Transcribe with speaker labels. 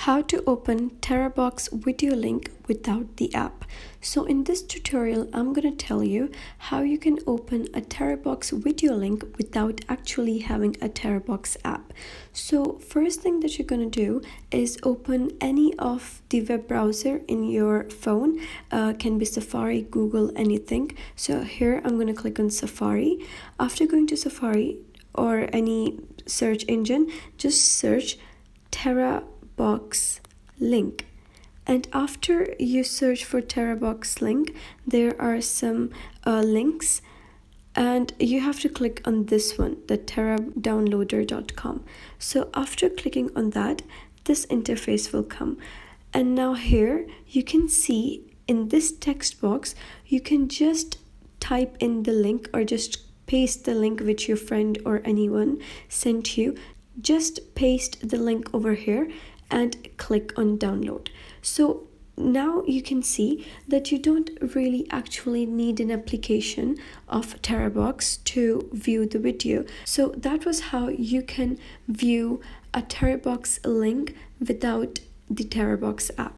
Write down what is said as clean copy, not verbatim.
Speaker 1: How to open Terabox video link without the app. So in this tutorial, I'm going to tell you how you can open a Terabox video link without actually having a Terabox app. So first thing that you're going to do is open any of the web browser in your phone. Can be Safari, Google, anything. So here I'm going to click on Safari. After going to Safari or any search engine, just search Terabox link, and after you search for Terabox link, there are some links, and you have to click on this one, the teradownloader.com. So after clicking on that, this interface will come, and now here you can see in this text box you can just type in the link or just paste the link which your friend or anyone sent you. Just paste the link over here and click on download. So now you can see that you don't really actually need an application of Terabox to view the video. So that was how you can view a Terabox link without the Terabox app.